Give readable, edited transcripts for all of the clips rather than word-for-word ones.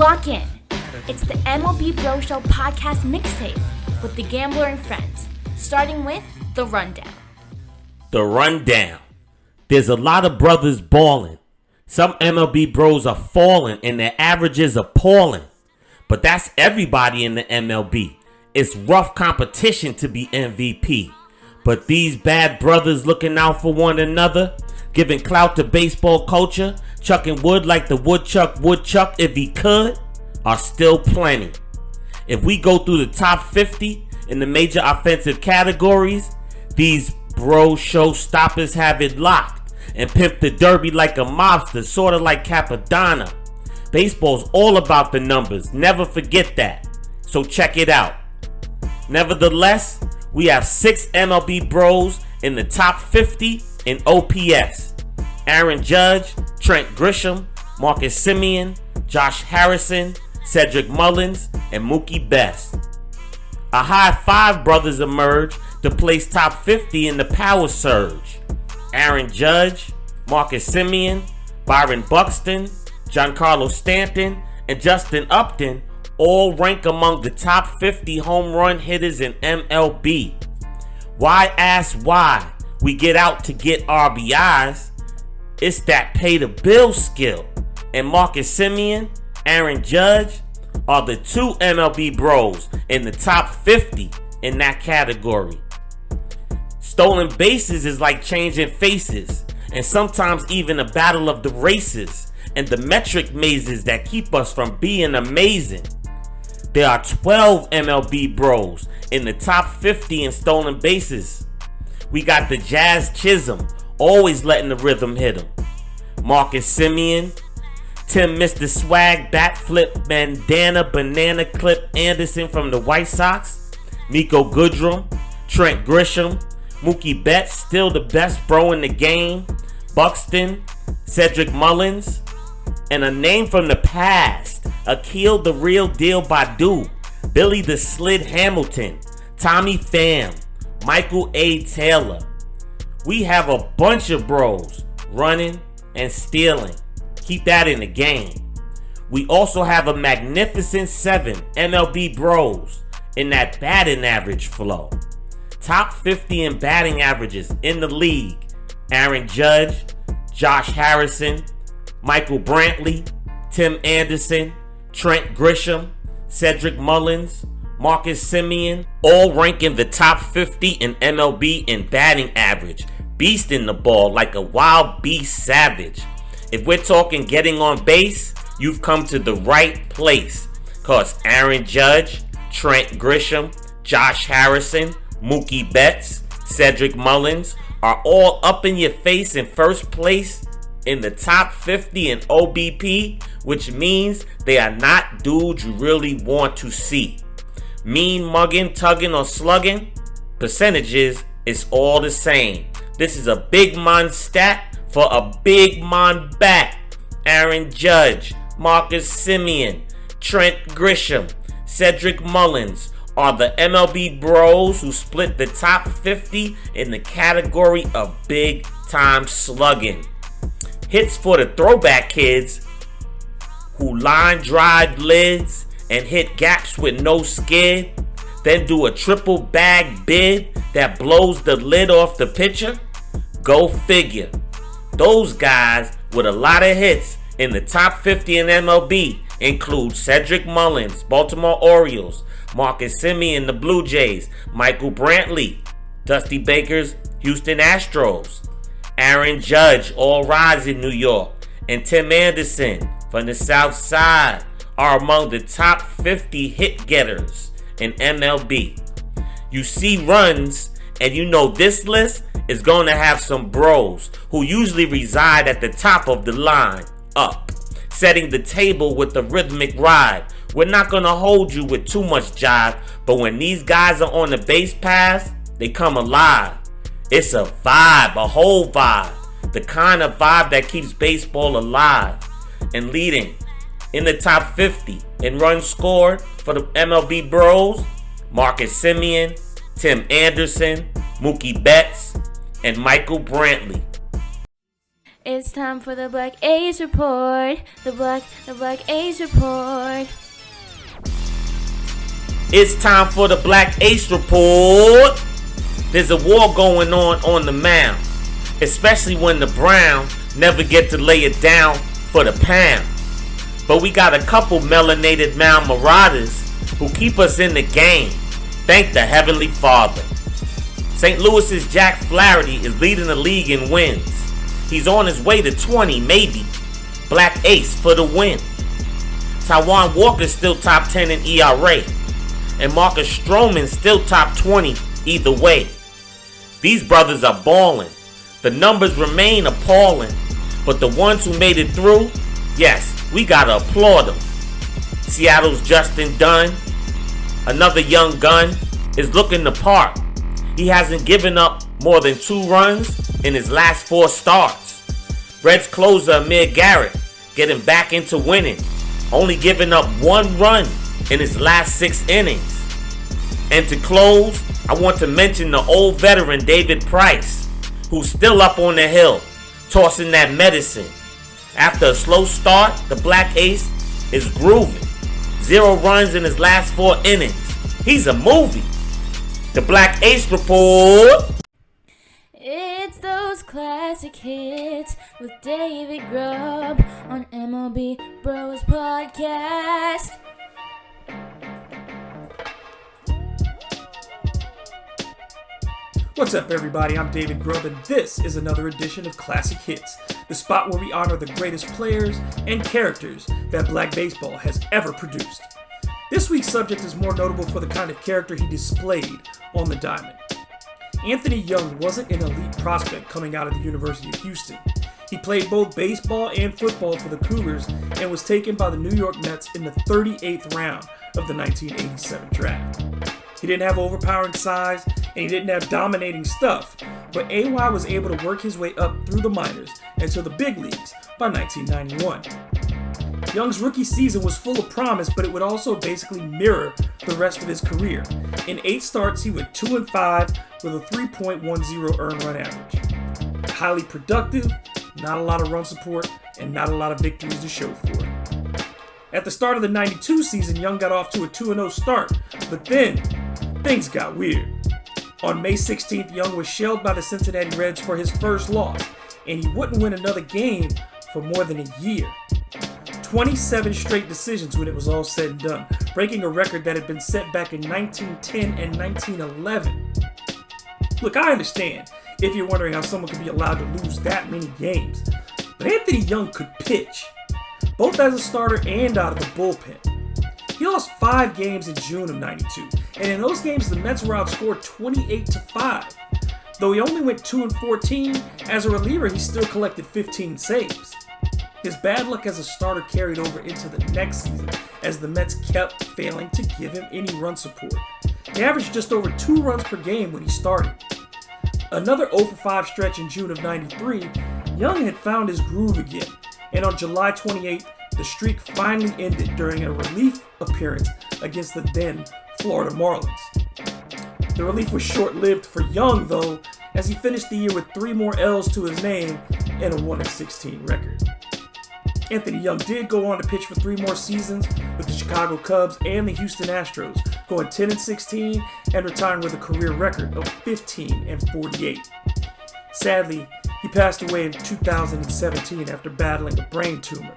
Lock in. It's the MLBBro Show podcast mixtape with the Gambler and Friends, starting with The Rundown. The Rundown. There's a lot of brothers balling. Some MLB bros are falling and their average is appalling. But that's everybody in the MLB. It's rough competition to be MVP. But these bad brothers looking out for one another, giving clout to baseball culture, chucking wood like the woodchuck would chuck if he could, are still plenty. If we go through the top 50 in the major offensive categories, these bro showstoppers have it locked and pimp the derby like a mobster, sort of like Capadonna. Baseball's all about the numbers, never forget that. So check it out. Nevertheless, we have 6 MLB bros in the top 50 in OPS. Aaron Judge, Trent Grisham, Marcus Semien, Josh Harrison, Cedric Mullins, and Mookie Betts. A high 5 brothers emerge to place top 50 in the power surge. Aaron Judge, Marcus Semien, Byron Buxton, Giancarlo Stanton, and Justin Upton all rank among the top 50 home run hitters in MLB. Why ask why we get out to get RBIs? It's that pay the bill skill. And Marcus Semien, Aaron Judge are the 2 MLB bros in the top 50 in that category. Stolen bases is like changing faces, and sometimes even a battle of the races and the metric mazes that keep us from being amazing. There are 12 MLB bros in the top 50 in stolen bases. We got the Jazz Chisholm, always letting the rhythm hit him. Marcus Semien, Tim Mr. Swag, Bat Flip, Bandana, Banana Clip Anderson from the White Sox, Nico Goodrum, Trent Grisham, Mookie Betts, still the best bro in the game, Buxton, Cedric Mullins, and a name from the past, Akil the Real Deal Badu, Billy the Slid Hamilton, Tommy Pham, Michael A. Taylor. We have a bunch of bros running and stealing. Keep that in the game. We also have a magnificent 7 MLB bros in that batting average flow. Top 50 in batting averages in the league. Aaron Judge, Josh Harrison, Michael Brantley, Tim Anderson, Trent Grisham, Cedric Mullins, Marcus Semien, all rank in the top 50 in MLB in batting average, beasting the ball like a wild beast savage. If we're talking getting on base, you've come to the right place, cause Aaron Judge, Trent Grisham, Josh Harrison, Mookie Betts, Cedric Mullins are all up in your face in first place in the top 50 in OBP, which means they are not dudes you really want to see. Mean mugging, tugging, or slugging, percentages is all the same. This is a big man stat for a big man bat. Aaron Judge, Marcus Semien, Trent Grisham, Cedric Mullins are the MLB bros who split the top 50 in the category of big time slugging. Hits for the throwback kids who line drive lids and hit gaps with no skid, then do a triple bag bid that blows the lid off the pitcher. Go figure. Those guys with a lot of hits in the top 50 in MLB include Cedric Mullins, Baltimore Orioles, Marcus Semien, the Blue Jays, Michael Brantley, Dusty Baker's Houston Astros, Aaron Judge, All Rise in New York, and Tim Anderson from the South Side are among the top 50 hit getters in MLB. You see runs, and you know this list is going to have some bros who usually reside at the top of the line up, setting the table with the rhythmic ride. We're not going to hold you with too much jive, but when these guys are on the base paths, they come alive. It's a vibe, a whole vibe, the kind of vibe that keeps baseball alive. And leading in the top 50 in runs scored for the MLB bros, Marcus Semien, Tim Anderson, Mookie Betts, and Michael Brantley. It's time for the Black Ace Report. The Black Ace Report. It's time for the Black Ace Report. There's a war going on the mound, especially when the Browns never get to lay it down for the pound. But we got a couple melanated mound marauders who keep us in the game. Thank the Heavenly Father. St. Louis's Jack Flaherty is leading the league in wins. He's on his way to 20, maybe. Black Ace for the win. Taijuan Walker's still top 10 in ERA. And Marcus Stroman still top 20 either way. These brothers are balling. The numbers remain appalling. But the ones who made it through, yes, we gotta applaud them. Seattle's Justin Dunn, another young gun, is looking the part. He hasn't given up more than 2 runs in his last 4 starts. Reds closer Amir Garrett getting back into winning, only giving up 1 run in his last 6 innings. And to close, I want to mention the old veteran David Price, who's still up on the hill, tossing that medicine. After a slow start, the Black Ace is grooving. 0 runs in his last 4 innings. He's a movie. The Black Ace Report. It's those classic hits with David Grubb on MLBBro's podcast. What's up, everybody? I'm David Grubb, and this is another edition of Classic Hits, the spot where we honor the greatest players and characters that Black baseball has ever produced. This week's subject is more notable for the kind of character he displayed on the diamond. Anthony Young wasn't an elite prospect coming out of the University of Houston. He played both baseball and football for the Cougars and was taken by the New York Mets in the 38th round of the 1987 draft. He didn't have overpowering size and he didn't have dominating stuff, but AY was able to work his way up through the minors and to the big leagues by 1991. Young's rookie season was full of promise, but it would also basically mirror the rest of his career. In 8 starts, he went 2-5 with a 3.10 earned run average. Highly productive, not a lot of run support, and not a lot of victories to show for it. At the start of the 92 season, Young got off to a 2-0 start, but then things got weird. On May 16th, Young was shelled by the Cincinnati Reds for his first loss, and he wouldn't win another game for more than a year. 27 straight decisions when it was all said and done, breaking a record that had been set back in 1910 and 1911. Look, I understand if you're wondering how someone could be allowed to lose that many games, but Anthony Young could pitch, both as a starter and out of the bullpen. He lost 5 games in June of 92, and in those games the Mets were outscored 28-5. Though he only went 2-14, as a reliever he still collected 15 saves. His bad luck as a starter carried over into the next season as the Mets kept failing to give him any run support. He averaged just over 2 runs per game when he started. Another 0-5 stretch in June of 93, Young had found his groove again, and on July 28th, the streak finally ended during a relief appearance against the then Florida Marlins. The relief was short-lived for Young, though, as he finished the year with 3 more L's to his name and a 1-16 record. Anthony Young did go on to pitch for 3 more seasons with the Chicago Cubs and the Houston Astros, going 10-16 and retiring with a career record of 15-48. Sadly, he passed away in 2017 after battling a brain tumor.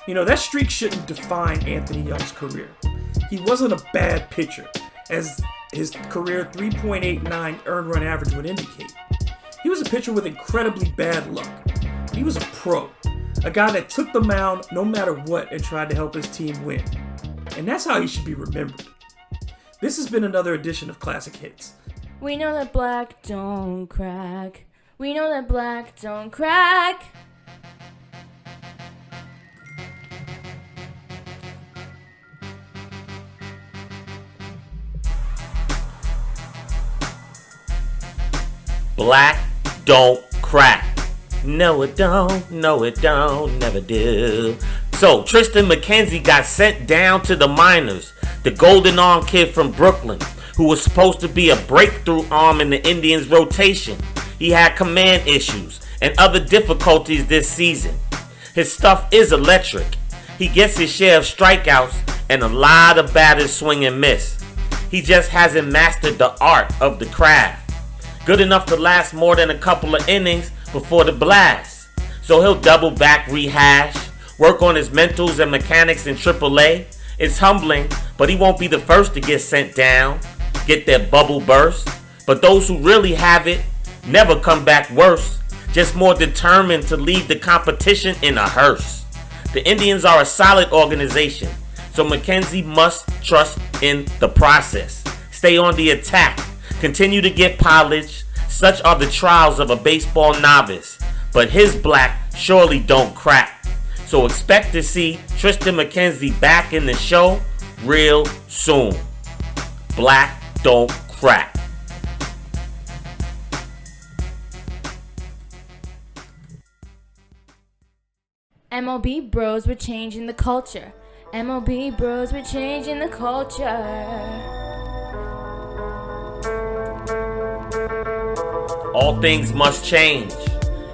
You know, that streak shouldn't define Anthony Young's career. He wasn't a bad pitcher, as his career 3.89 earned run average would indicate. He was a pitcher with incredibly bad luck, but he was a pro. A guy that took the mound no matter what and tried to help his team win. And that's how he should be remembered. This has been another edition of Classic Hits. We know that black don't crack. We know that black don't crack. Black don't crack. No it don't, never do. So Tristan McKenzie got sent down to the minors. The golden arm kid from Brooklyn, who was supposed to be a breakthrough arm in the Indians rotation. He had command issues and other difficulties this season. His stuff is electric. He gets his share of strikeouts and a lot of batters swing and miss. He just hasn't mastered the art of the craft. Good enough to last more than a couple of innings before the blast. So he'll double back, rehash, work on his mentals and mechanics in AAA. It's humbling, but he won't be the first to get sent down, get their bubble burst. But those who really have it never come back worse, just more determined to leave the competition in a hearse. The Indians are a solid organization, so McKenzie must trust in the process. Stay on the attack, continue to get polished. Such are the trials of a baseball novice, but his black surely don't crack. So expect to see Tristan McKenzie back in the show real soon. Black don't crack. MLBBros, we're changing the culture. MLBBros, we're changing the culture. All things must change.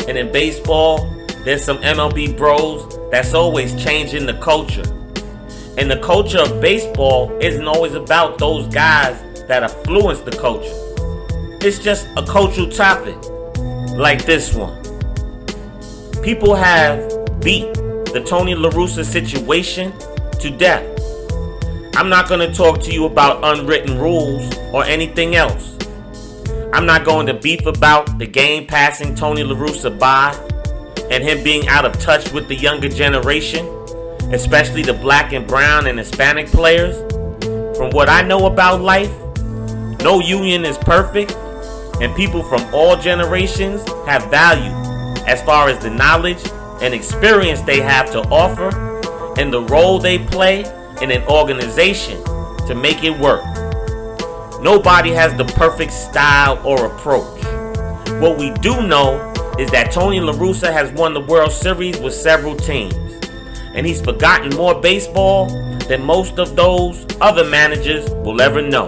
And in baseball, there's some MLB bros that's always changing the culture. And the culture of baseball isn't always about those guys that influence the culture. It's just a cultural topic, like this one. People have beat the Tony La Russa situation to death. I'm not going to talk to you about unwritten rules or anything else. I'm not going to beef about the game passing Tony La Russa by and him being out of touch with the younger generation, especially the black and brown and Hispanic players. From what I know about life, no union is perfect, and people from all generations have value as far as the knowledge and experience they have to offer and the role they play in an organization to make it work. Nobody has the perfect style or approach. What we do know is that Tony La Russa has won the World Series with several teams, and he's forgotten more baseball than most of those other managers will ever know.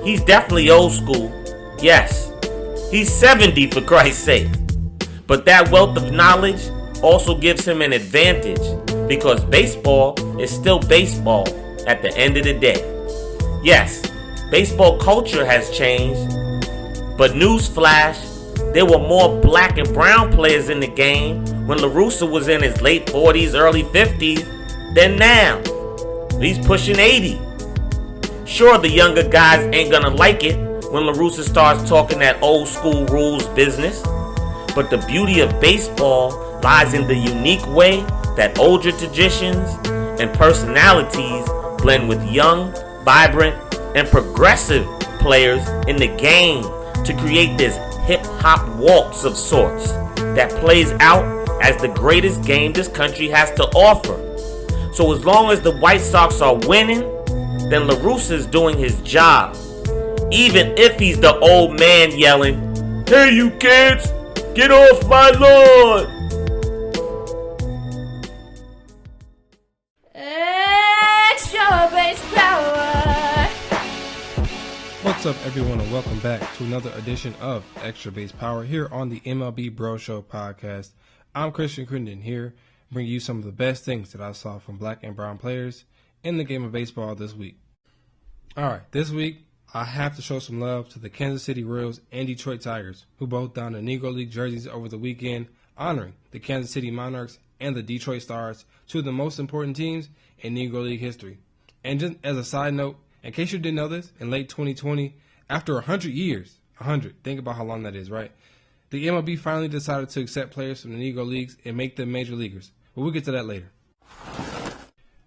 He's definitely old school, yes. He's 70 for Christ's sake. But that wealth of knowledge also gives him an advantage because baseball is still baseball at the end of the day. Yes, baseball culture has changed, but newsflash, there were more black and brown players in the game when La Russa was in his late 40s, early 50s than now. He's pushing 80. Sure, the younger guys ain't gonna like it when La Russa starts talking that old school rules business, but the beauty of baseball lies in the unique way that older traditions and personalities blend with young, vibrant, and progressive players in the game to create this hip-hop waltz of sorts that plays out as the greatest game this country has to offer. So as long as the White Sox are winning, then La Russa's doing his job. Even if he's the old man yelling, "Hey you kids, get off my lawn!" Extra base power. What's up, everyone, and welcome back to another edition of Extra Base Power here on the MLBBro Show podcast. I'm Christian Crittenden here, bringing you some of the best things that I saw from black and brown players in the game of baseball this week. All right, this week I have to show some love to the Kansas City Royals and Detroit Tigers, who both donned the Negro League jerseys over the weekend, honoring the Kansas City Monarchs and the Detroit Stars, two of the most important teams in Negro League history. And just as a side note, in case you didn't know this, in late 2020, after 100 years, 100, think about how long that is, right? The MLB finally decided to accept players from the Negro Leagues and make them major leaguers. But we'll get to that later.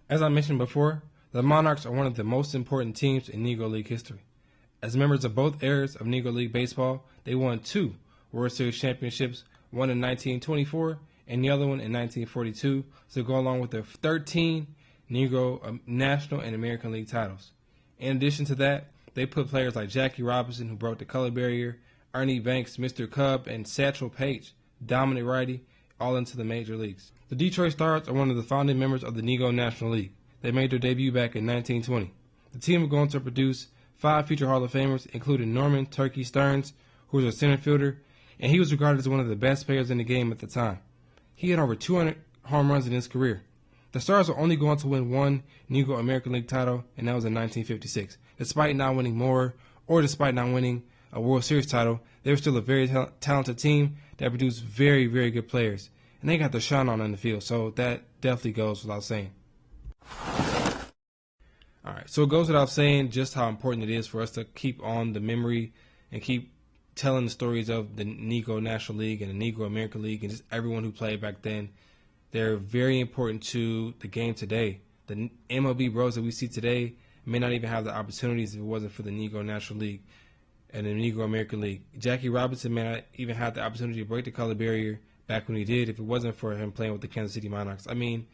As I mentioned before, the Monarchs are one of the most important teams in Negro League history. As members of both eras of Negro League baseball, they won 2 World Series championships, one in 1924 and the other one in 1942, to go along with their 13 Negro National and American League titles. In addition to that, they put players like Jackie Robinson, who broke the color barrier, Ernie Banks, Mr. Cub, and Satchel Paige, dominant righty, all into the major leagues. The Detroit Stars are one of the founding members of the Negro National League. They made their debut back in 1920. The team is going to produce 5 future Hall of Famers, including Norman Turkey Stearns, who is a center fielder. and he was regarded as one of the best players in the game at the time. He had over 200 home runs in his career. The Stars were only going to win one Negro American League title, and that was in 1956. Despite not winning more, or despite not winning a World Series title, they were still a very talented team that produced very, very good players. And they got their shine on the field, so that definitely goes without saying. All right, so it goes without saying just how important it is for us to keep on the memory and keep telling the stories of the Negro National League and the Negro American League and just everyone who played back then. They're very important to the game today. The MLB bros that we see today may not even have the opportunities if it wasn't for the Negro National League and the Negro American League. Jackie Robinson may not even have the opportunity to break the color barrier back when he did if it wasn't for him playing with the Kansas City Monarchs. I mean,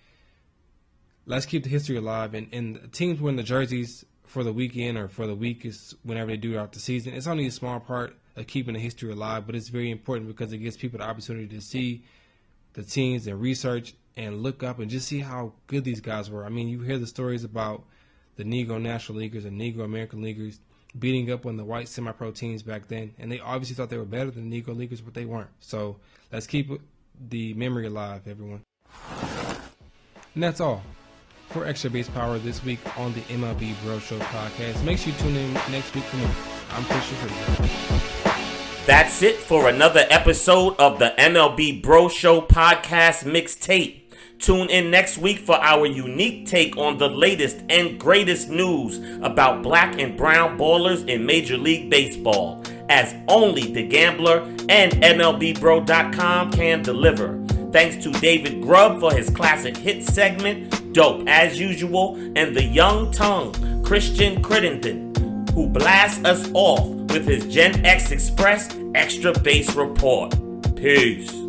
let's keep the history alive. And the teams wearing the jerseys for the weekend or for the week is whenever they do throughout the season. It's only a small part of keeping the history alive, but it's very important because it gives people the opportunity to see the teams and research and look up and just see how good these guys were. I mean, you hear the stories about the Negro National Leaguers and Negro American Leaguers beating up on the white semi-pro teams back then, and they obviously thought they were better than the Negro Leaguers, but they weren't. So let's keep the memory alive, everyone. And that's all for Extra Base Power this week on the MLBBro Show podcast. Make sure you tune in next week for more. I'm Christian Curtis. That's it for another episode of the MLBBro Show podcast mixtape. Tune in next week for our unique take on the latest and greatest news about black and brown ballers in Major League Baseball, as only The Gambler and MLBBro.com can deliver. Thanks to David Grubb for his classic hit segment, Dope As Usual, and the young tongue, Christian Crittenden, who blasts us off with his Gen X Express Extra Base Report. Peace.